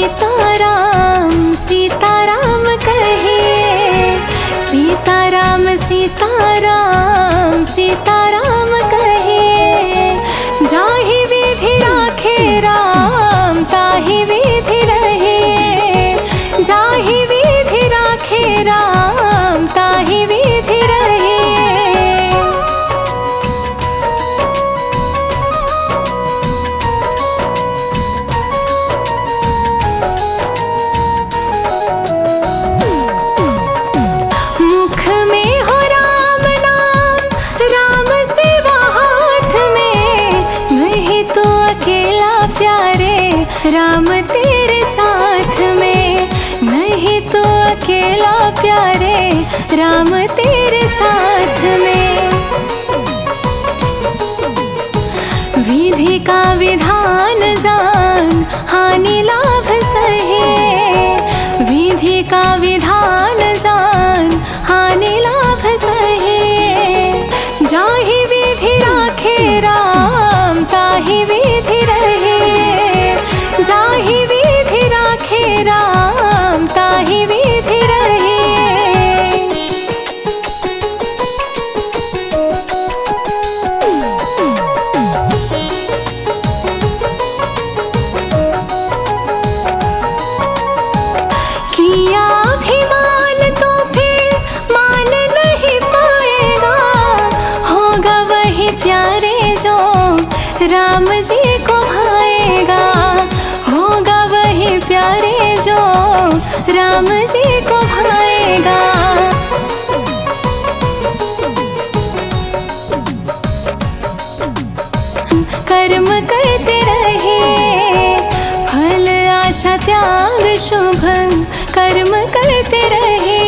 सीताराम सीताराम कहिए, सीताराम सीताराम सीताराम कहिए। जाहि विधि राखे राम ताहि विधि रहिए, जाहि विधि राखे राम ताहि विधि रहिए। मुख में हो राम नाम, राम सेवा हाथ में, नहीं तो अकेला प्यारे राम तेरे साथ में, नहीं तो अकेला प्यारे राम तेरे साथ में। विधि का विधान जान हानि लाभ सहे, विधि का विधान जान हानि लाभ सहे। जाहि विधि राखे राम ताहि विधि रहिए, जाहि विधि राखे राम ताहि विधि रहिए। किया अभिमान तो फिर मान नहीं पाएगा, होगा वही प्यारे जो राम जी को भाएगा, होगा वही प्यारे जो राम जी को भाएगा। कर्म करते रहे फल आशा त्याग शुभ, कर्म करते रहे।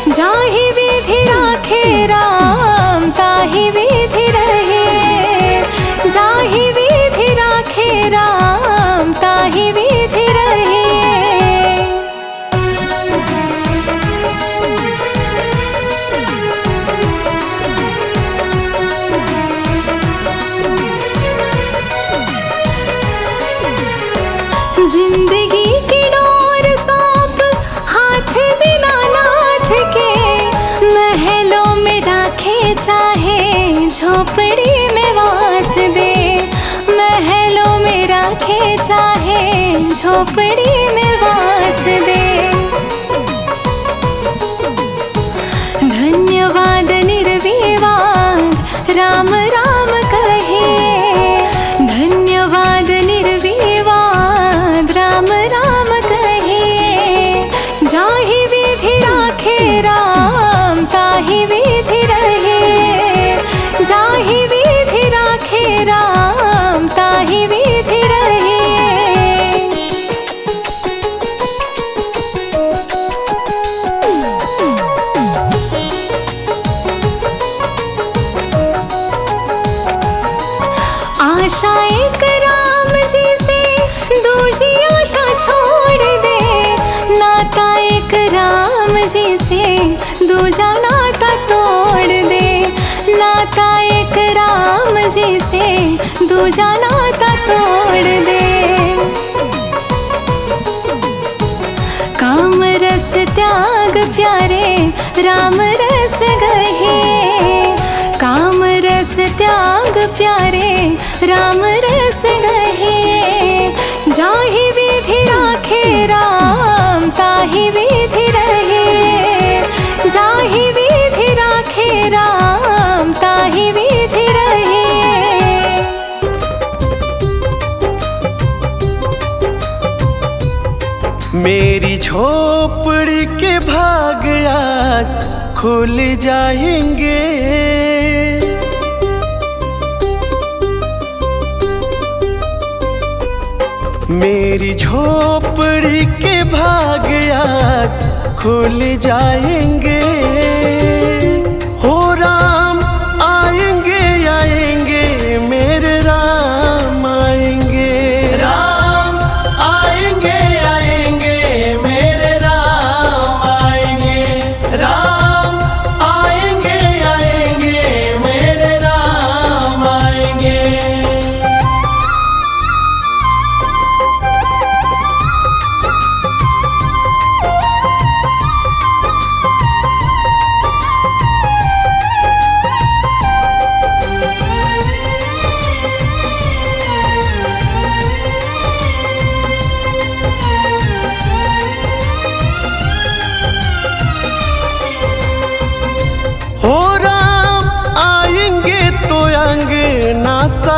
जाहि विधि राखे राम ताहि विधि रहिए, जाहि विधि राखे राम ताहि विधि रहिए। जिंदगी की डोर सौंप हाथ दीनानाथ के, महलों में राखे चाहे झोपड़ी में वास दे, महलों में राखे चाहे झोपड़ी में वास दे। धन्यवाद निर्विवाद राम राम कहिए, धन्यवाद निर्विवाद राम राम कहिए। जाहि विधि राखे राम ताहि विधि रहिए, जाहि विधि राखे राम ताहि विधि रहिए। आशा एक राम जी से दूजी आशा छोड़ दे, नाता एक राम जी से दूजा नाता तोड़ दे, नाता एक राम जी से दूजा नाता तोड़ दे। काम रस त्याग प्यारे राम रस गहे, काम रस त्याग प्यारे राम रस गहे। जाहि विधि राखे राम ताहि विधि रहिए, जाहि विधि राखे राम ताहि विधि रहिए। मेरी झोपड़ी के भाग आज खुल जाएंगे, मेरी झोपड़ी के भाग आज खुल जाएंगे। हो राम आएंगे आएंगे मेरे राम आएंगे, राम आएंगे आएंगे मेरे राम आएंगे, राम आएंगे आएंगे मेरे राम आएंगे।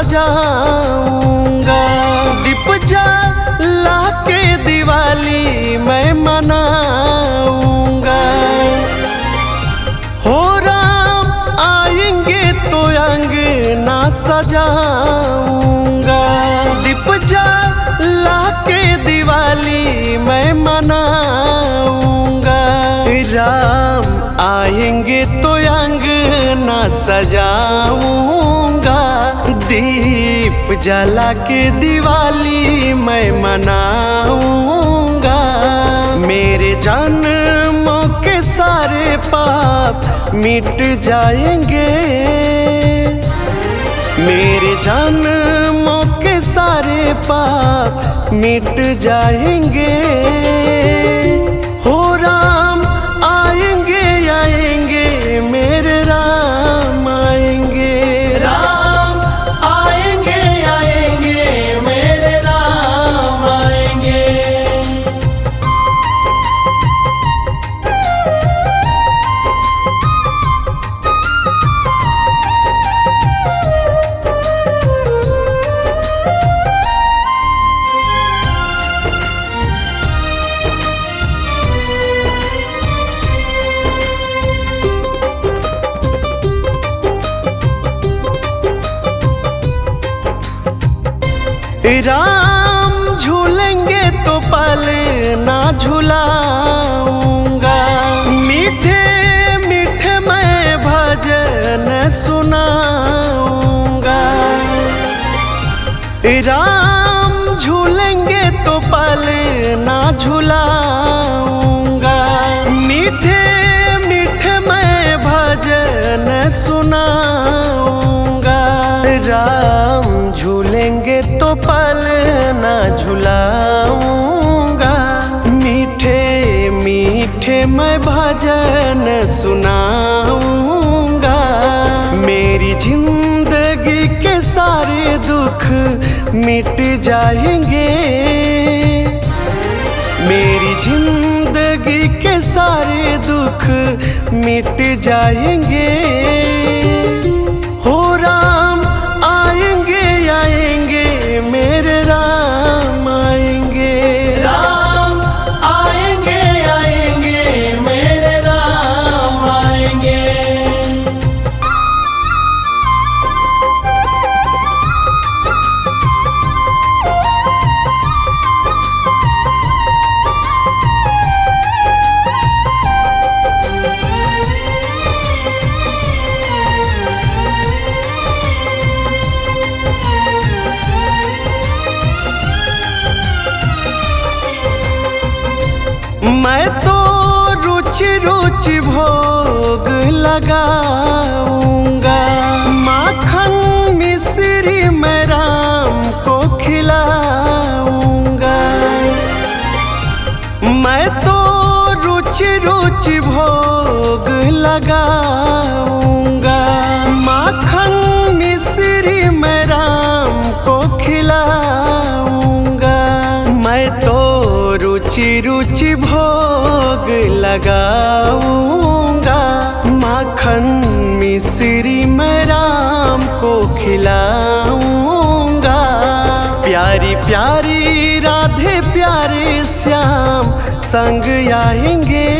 सजाऊंगा। दीप जला के दिवाली मैं मनाऊंगा। हो राम आएंगे तो अंगना सजाऊंगा। दीप जला के दिवाली मैं मनाऊंगा। राम आएंगे तो अंगना सजाऊंगा। दीप जला के दिवाली मैं मनाऊंगा। मेरे जन्मों के सारे पाप मिट जाएंगे। मेरे जन्मों के सारे पाप मिट जाएंगे। हो राम आएंगे आएंगे मेरे राम आएंगे। राम आएंगे आएंगे मेरे राम आएंगे। राम झूलेंगे तो पल ना झुलाऊंगा। मीठे मीठे मैं भजन सुनाऊंगा। राम झूलेंगे तो पल ना झुलाऊंगा। मीठे मीठे मैं भजन सुनाऊंगा। राम झूलेंगे तो पल ना झुलाऊंगा। मीठे मीठे मैं भजन सुनाऊंगा। मेरी जिंदगी के सारे दुख मिट जाएंगे। मेरी जिंदगी के सारे दुख मिट जाएंगे। हो राम आएंगे आएंगे मेरे राम आएंगे। राम आएंगे आएंगे मेरे राम आएंगे। मैं तो रुचि रुचि भोग लगाऊंगा। माखन मिश्री मैं राम को खिलाऊंगा। मैं तो रुचि रुचि भोग लगाऊंगा। माखन मिश्री मैं राम को खिलाऊंगा। मैं तो रुचि रुचि भोग लगाऊंगा। माखन मिश्री मैं राम को खिलाऊंगा। प्यारी प्यारी राधे प्यारे श्याम संग आएंगे।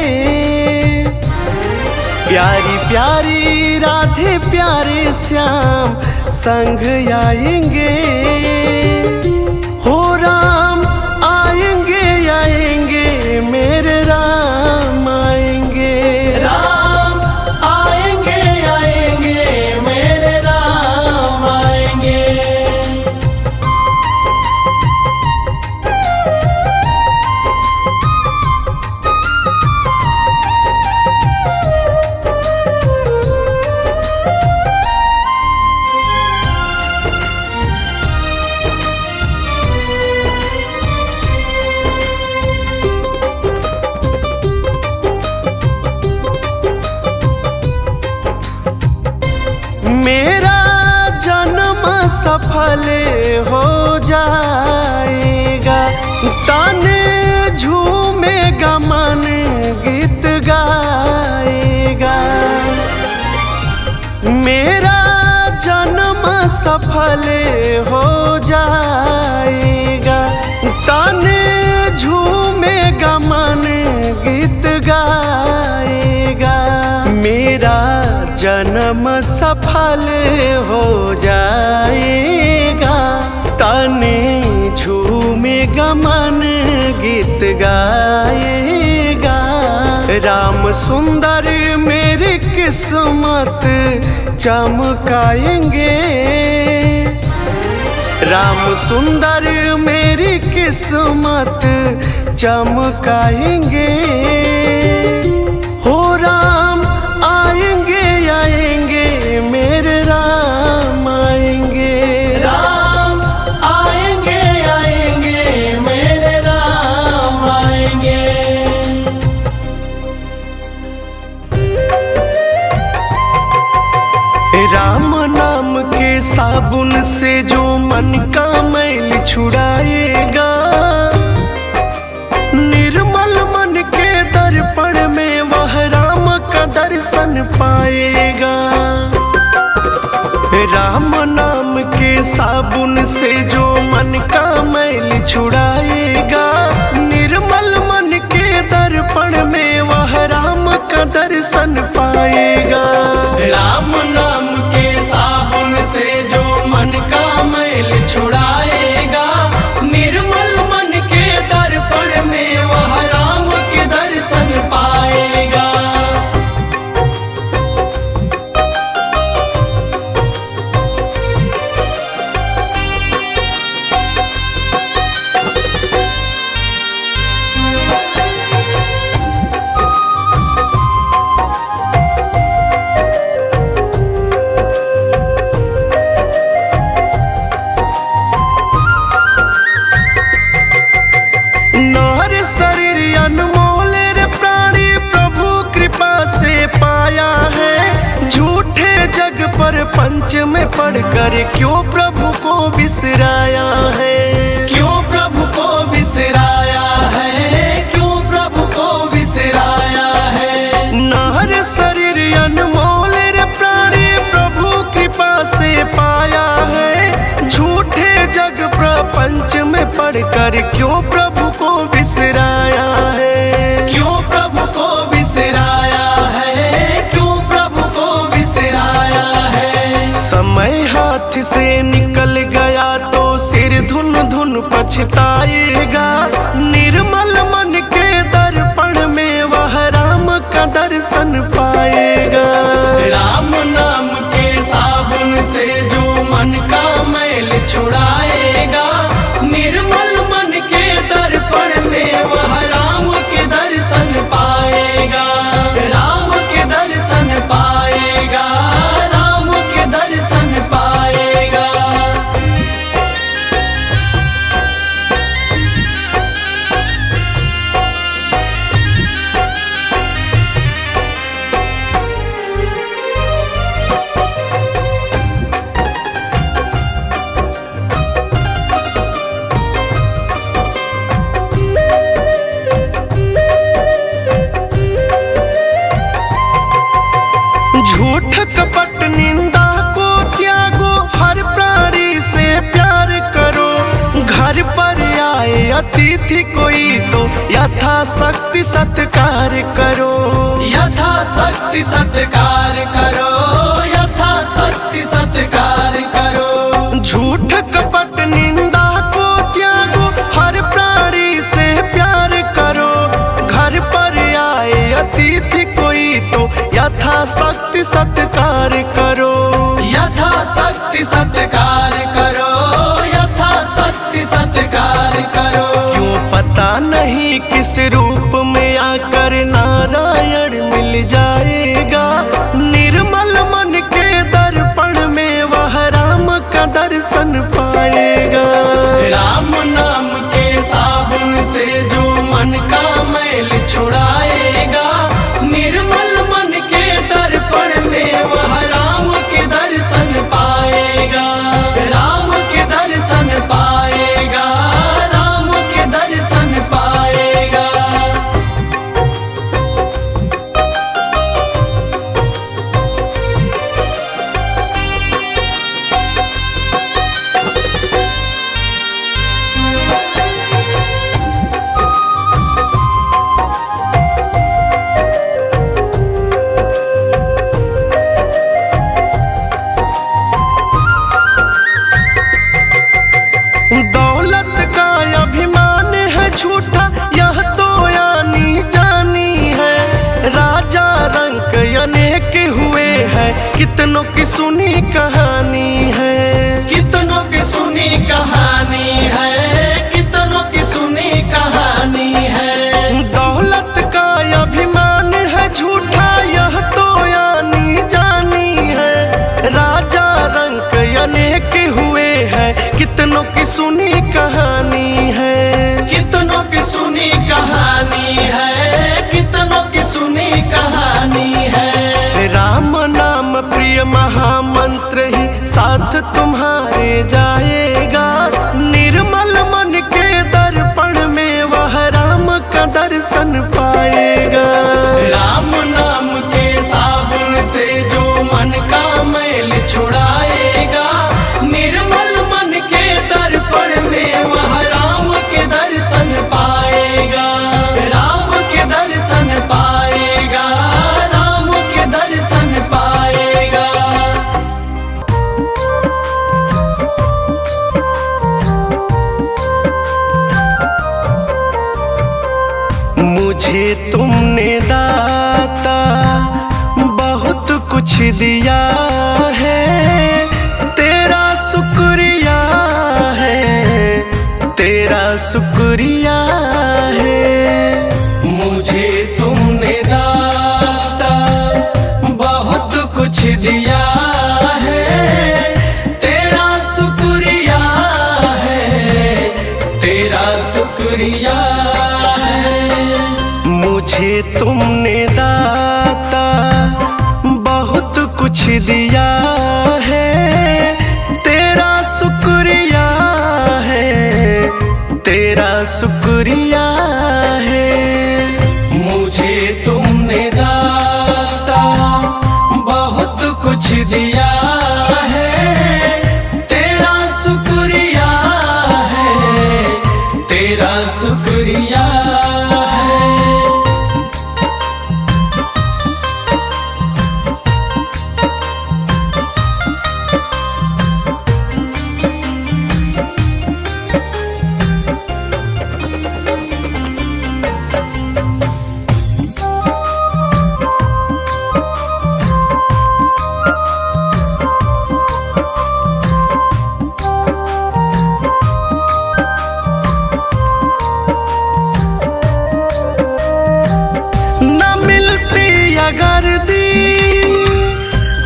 प्यारी प्यारी राधे प्यारे श्याम संग आएंगे। हो राम आएंगे आएंगे मेरे राम आएंगे। राम आएंगे आएंगे मेरे राम आएंगे। मेरा जन्म सफल हो जाएगा। तन झूमेगा मन गीत गाएगा। मेरा जन्म सफल सफल हो जाएगा। तन झूमेगा मन गीत गाएगा, मेरा जन्म सफल हो जाएगा। तन झूमेगा मन गीत गाएगा। राम सुंदर मेरी किस्मत चमकाएंगे, राम सुंदर मेरी किस्मत चमकाएंगे। हो राम आएंगे आएंगे मेरे राम आएंगे, राम आएंगे आएंगे मेरे राम आएंगे। राम नाम के साबुन से जो मन का मैल छुड़ाएगा, निर्मल मन के दर्पण में वह राम का दर्शन पाएगा। राम नाम के साबुन से जो मन का मैल छुड़ाएगा, निर्मल मन के दर्पण में वह राम का दर्शन पाएगा। राम नाम के साबुन से जो मन का मैल छुड़ाएगा, निर्मल मन के दर्पण में वह राम के दर्शन पाएगा। पंच में पढ़कर क्यों प्रभु को बिसराया है, क्यों प्रभु को बिसराया है, क्यों प्रभु को बिसराया है। नर शरीर अनमोल रे प्राणी प्रभु कृपा से पाया है, झूठे जग प्रपंच में पढ़कर क्यों प्रभु को बिसराया है, क्यों प्रभु को बिसराया है, क्यों प्रभु को बिसराया है। समय हाथ से निकल गया तो सिर धुन धुन पछताएगा, निर्मल मन के दर्पण में वह राम का दर्शन पाएगा। राम नाम के साबुन से जो मन का मैल छुड़ाएगा, निर्मल मन के दर्पण में वह राम के दर्शन पाएगा, राम के दर्शन पाएगा, राम के दर्शन पाएगा। झूठ कपट निंदा को त्यागो, हर प्राणी से प्यार करो। घर पर आए अतिथि कोई तो यथाशक्ति सत्कार करो, यथाशक्ति सत्कार करो, यथाशक्ति सत्कार करो। झूठ कपट निंदा को त्यागो, हर प्राणी से प्यार करो। घर पर आए अतिथि कोई तो यथाशक्ति सत्कार करो, यथाशक्ति सत्कार करो, यथाशक्ति सत्कार करो। क्यों पता नहीं किस रूप में आकर नारायण मिल जाएगा, निर्मल मन के दर्पण में वह राम का दर्शन पाएगा। राम नाम के साबुन से जो मन का मैल छुड़ाएगा, निर्मल मन के दर्पण में वह राम के दर्शन पाएगा, राम के दर्शन पाएगा, राम के दर्शन पाएगा। दौलत का अभिमान है झूठा, यह तो आनी जानी है। राजा रंक अनेक हुए हैं, कितनों की सुनी कहानी है। कितनों की सुनी कहानी है, कितनों की सुनी कहानी है। दौलत का अभिमान है झूठा, यह तो आनी जानी है। राजा रंक अनेक हुए हैं, कितनों की सुनी कहानी है। कितनों की सुनी कहानी है, कितनों की सुनी कहानी है। राम नाम प्रिय महामंत्र ही साथ तुम्हारे जाएगा। निर्मल मन के दर्पण में वह राम का दर्शन पाएगा। राम नाम के साबुन से जो मन का मैल छुड़ाएगा, निर्मल मन के दर्पण में वह राम के दर्शन पाएगा। राम के दर्शन पाएगा, राम के दर्शन पाएगा। मुझे तुमने दाता बहुत कुछ दिया है, तेरा शुक्रिया है, तेरा शुक्रिया है। मुझे तुमने दाता बहुत कुछ दिया है, तेरा शुक्रिया है, तेरा शुक्रिया है। मुझे तुमने दाता बहुत कुछ दिया है, तेरा शुक्रिया है, तेरा शुक्रिया है। मुझे तुमने दाता बहुत कुछ दिया है, तेरा शुक्रिया है, तेरा शुक्रिया है। अगर दी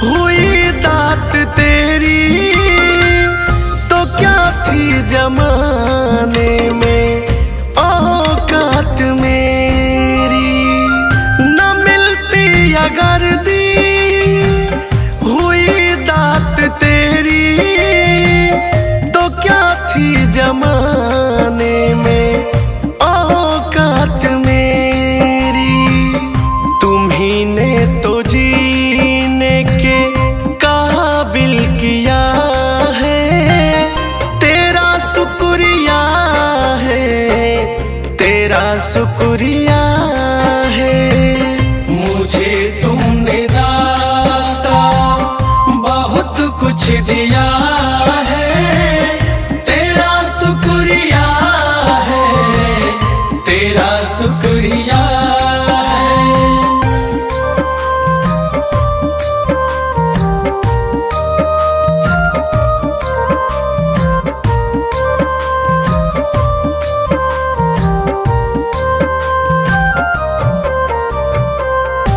हुई दात तेरी तो क्या थी जमाने में औकात मेरी। न मिलती अगर दी हुई दात तेरी तो क्या थी जमाने में औकात मेरी। तुम्ही ने तो जीने के काबिल किया है, तेरा शुक्रिया है, तेरा शुक्रिया है। मुझे तुमने दाता बहुत कुछ दिया है, तेरा शुक्रिया है, तेरा शुक्रिया है।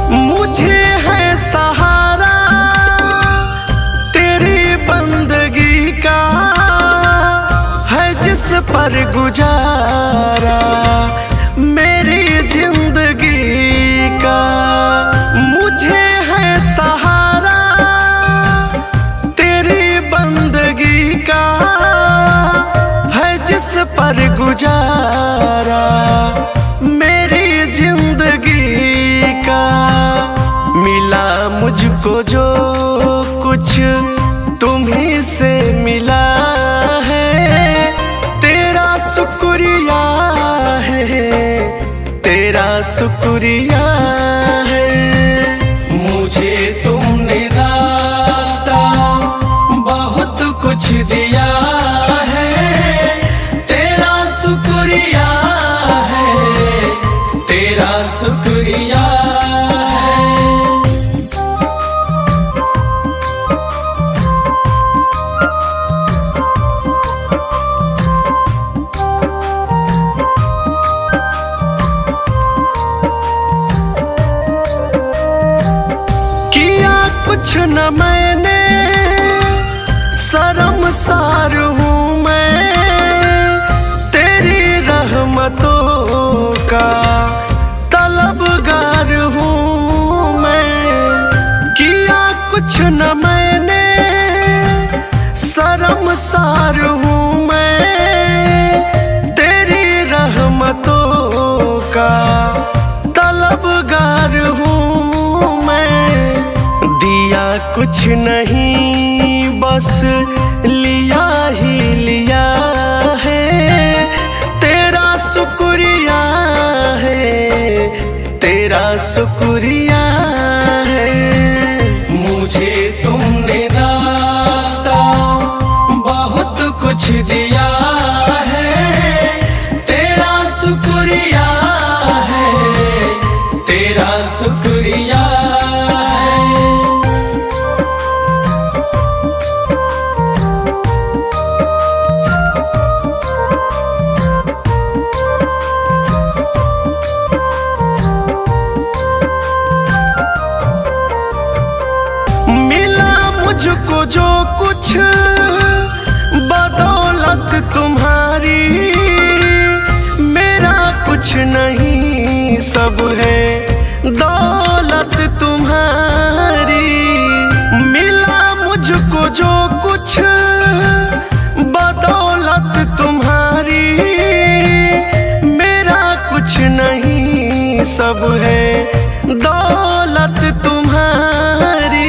मुझे है सहारा तेरी बंदगी का, है जिस पर गुजारा मेरी जिंदगी का। मुझे है सहारा तेरी बंदगी का, है जिस पर गुजारा मेरी जिंदगी का। मिला मुझको जो कुछ तुम्ही से मिला है, तेरा शुक्रिया है, तेरा शुक्रिया है। मुझे तुमने दाता बहुत कुछ दिया है, शर्मसार हूँ मैं, तेरी रहमतों का तलबगार हूँ मैं। किया कुछ न मैंने, शर्मसार हूँ मैं, तेरी रहमतों का तलबगार हूँ मैं। दिया कुछ नहीं बस लिया ही लिया है, तेरा शुक्रिया है, तेरा शुक्रिया है। मुझे तुमने दाता बहुत कुछ दिया है, तेरा शुक्रिया है, तेरा शुक्रिया है। मुझको जो कुछ बदौलत तुम्हारी, मेरा कुछ नहीं सब है दौलत तुम्हारी। मिला मुझको जो कुछ बदौलत तुम्हारी, मेरा कुछ नहीं सब है दौलत तुम्हारी।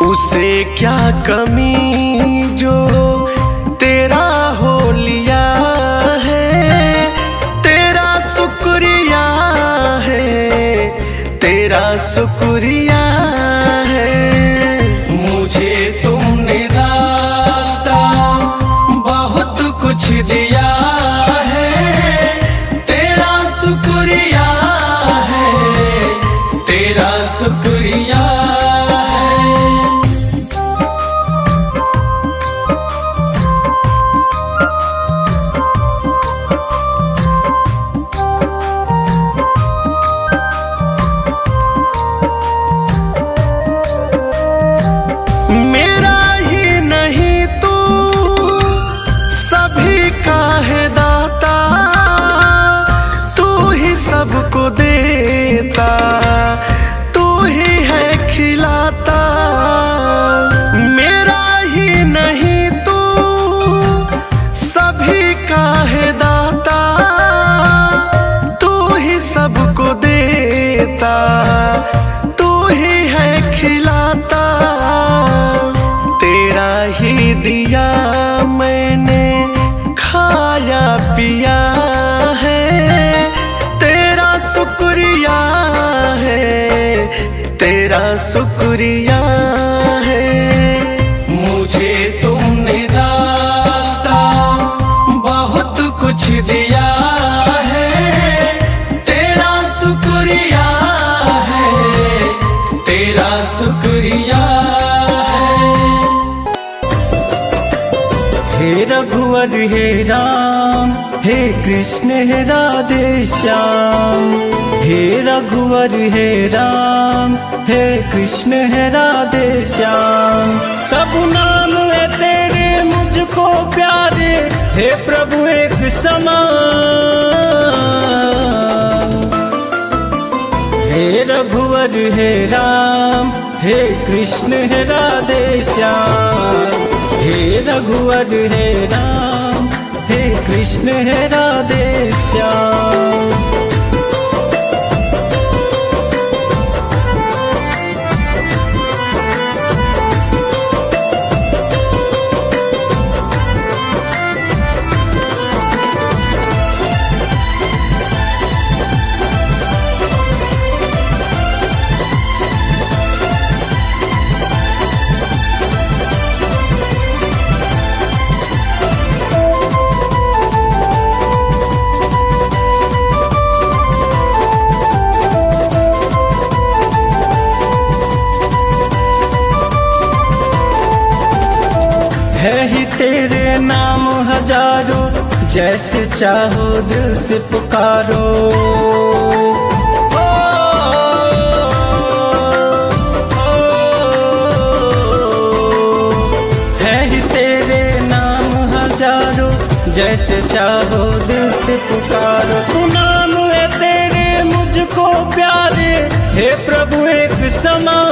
उसे क्या कमी जो तेरा हो लिया है, तेरा शुक्रिया है, तेरा शुक्रिया है। मुझे तुमने दाता बहुत कुछ दिया है, तेरा शुक्रिया है, तेरा शुक्रिया। सबको देता तू ही है खिलाता, मेरा ही नहीं तू सभी का है दाता। तू ही सबको देता तू ही है खिलाता, तेरा ही दिया मैंने खाया पिया है, शुक्रिया है, तेरा शुक्रिया है। मुझे तुमने दाता बहुत कुछ दिया है, तेरा शुक्रिया है, तेरा शुक्रिया है। हे रघुवर हे राम, हे कृष्ण हे राधे श्याम। हे रघुवर हे राम, हे कृष्ण हे राधे श्याम। सब नाम है तेरे मुझको प्यारे, हे प्रभु एक समान। हे रघुवर हे राम, हे कृष्ण हे राधे श्याम। हे रघुवर हे राम, हे कृष्ण हे राधे श्याम। है ही तेरे नाम हजारों, जैसे चाहो दिल से पुकारो। है ही तेरे उतारो, जैसे चाहो दिल से पुकारो। तू नाम है तेरे मुझको प्यारे, हे प्रभु एक समान।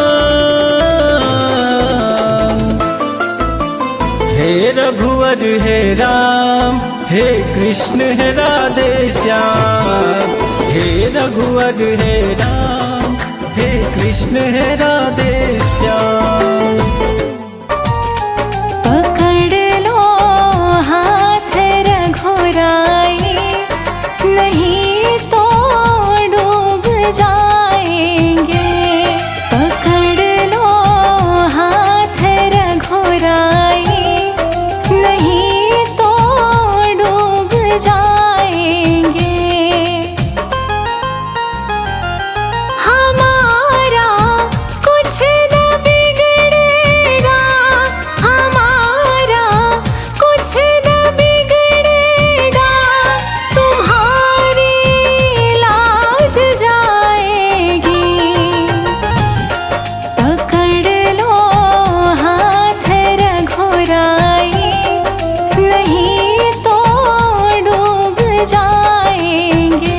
हे रघुवर हे राम, हे कृष्ण हे राधे श्याम। हे रघुवर हे राम, हे कृष्ण हे राधे श्याम। पकड़ लो हाथ रघुराई, नहीं तो डूब जाएंगे। पकड़ लो हाथ रघुराई, नहीं तो डूब जाएंगे। हमारा कुछ न बिगड़ेगा, हमारा कुछ न बिगड़ेगा, तुम्हारी लाज जाएगी। पकड़ लो हाथ रघुराई, नहीं तो डूब जाएंगे।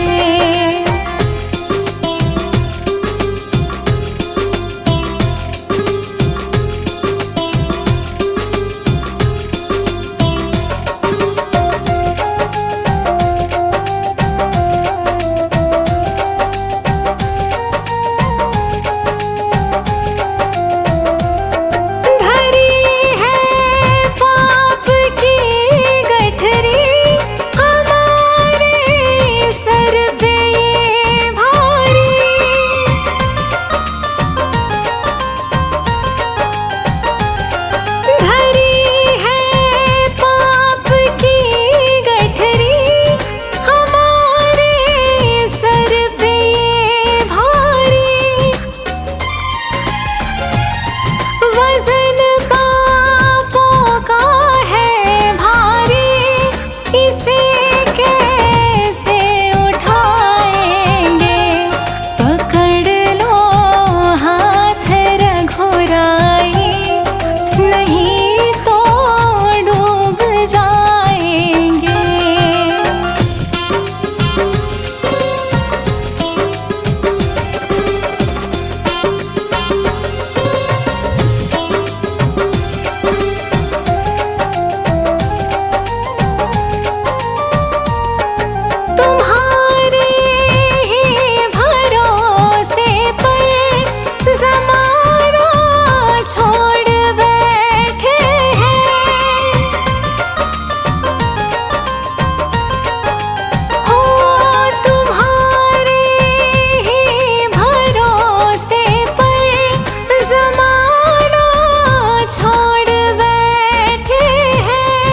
धरी है पाप की गठरी, हमारे सर पे ये भारी। धरी है पाप की गठरी, हमारे सर पे ये भारी। वजन पापों का है भारी, इसे कैसे उठाएंगे। पकड़ लो हाथ रघुराई, नहीं तो डूब जाएंगे। तुम्हारे ही भरोसे पर ज़माना छोड़ बैठे हैं। हो तुम्हारे ही भरोसे पर ज़माना छोड़ बैठे हैं।